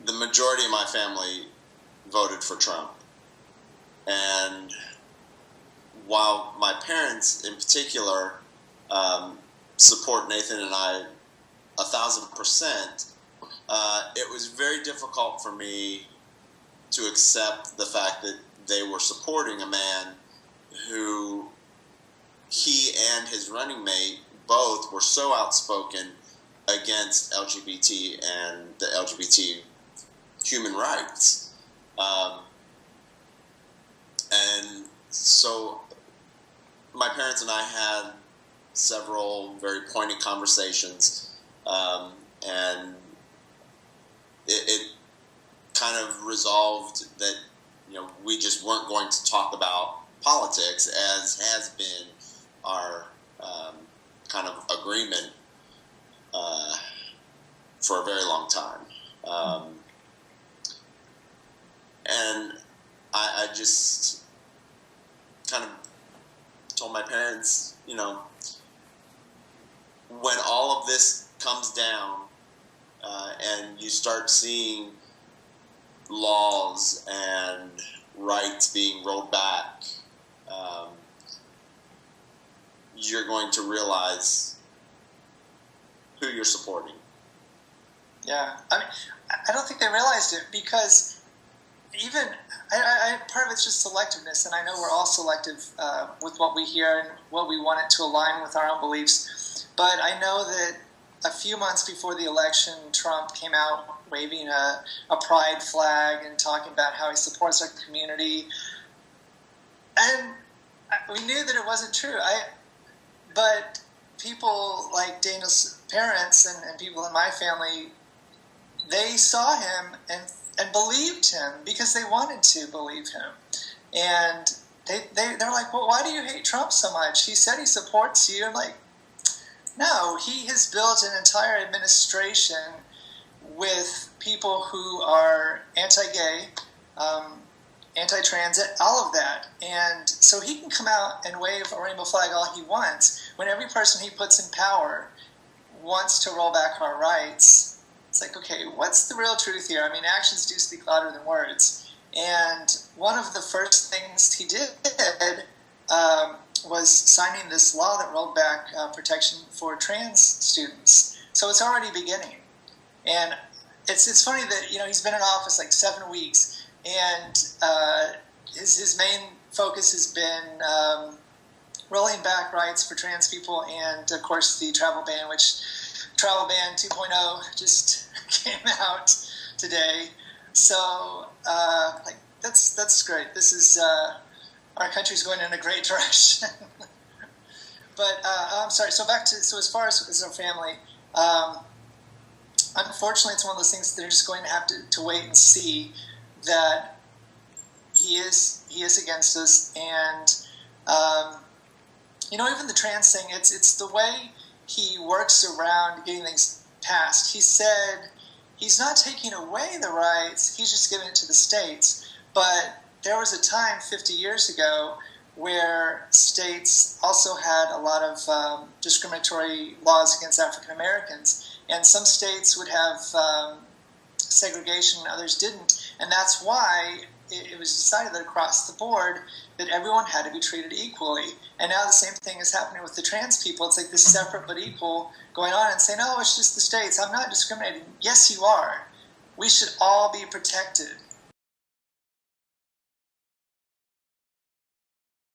the majority of my family voted for Trump. And while my parents in particular support Nathan and I 1,000%, it was very difficult for me to accept the fact that they were supporting a man who he and his running mate both were so outspoken against LGBT and the LGBT human rights. And so my parents and I had several very pointed conversations, and it kind of resolved that, we just weren't going to talk about politics, as has been our kind of agreement for a very long time. And I just kind of told my parents, when all of this comes down and you start seeing laws and rights being rolled back, you're going to realize who you're supporting. Yeah, I mean, I don't think they realized it, because even part of it's just selectiveness, and I know we're all selective with what we hear and what we want it to align with our own beliefs. But I know that a few months before the election, Trump came out waving a pride flag and talking about how he supports our community, and we knew that it wasn't true. But people like Daniel's parents and people in my family, they saw him and believed him because they wanted to believe him. And they're like, well, why do you hate Trump so much? He said he supports you. I'm like, no, he has built an entire administration with people who are anti-gay, anti-trans, all of that. And so he can come out and wave a rainbow flag all he wants when every person he puts in power wants to roll back our rights. It's like, okay, what's the real truth here? I mean, actions do speak louder than words. And one of the first things he did was signing this law that rolled back protection for trans students. So it's already beginning. And it's funny that, he's been in office like 7 weeks, and his main focus has been rolling back rights for trans people, and of course the travel ban, which Travel Ban 2.0 just came out today. So that's great. This is our country's going in a great direction. But I'm sorry. So as far as our family, unfortunately, it's one of those things that they're just going to have to wait and see that he is against us. And even the trans thing, it's the way he works around getting things passed. He said he's not taking away the rights, he's just giving it to the states. But there was a time 50 years ago where states also had a lot of discriminatory laws against African Americans. And some states would have segregation, others didn't. And that's why it was decided that across the board that everyone had to be treated equally. And now the same thing is happening with the trans people. It's like this separate but equal going on, and saying, oh, it's just the states. I'm not discriminating. Yes, you are. We should all be protected.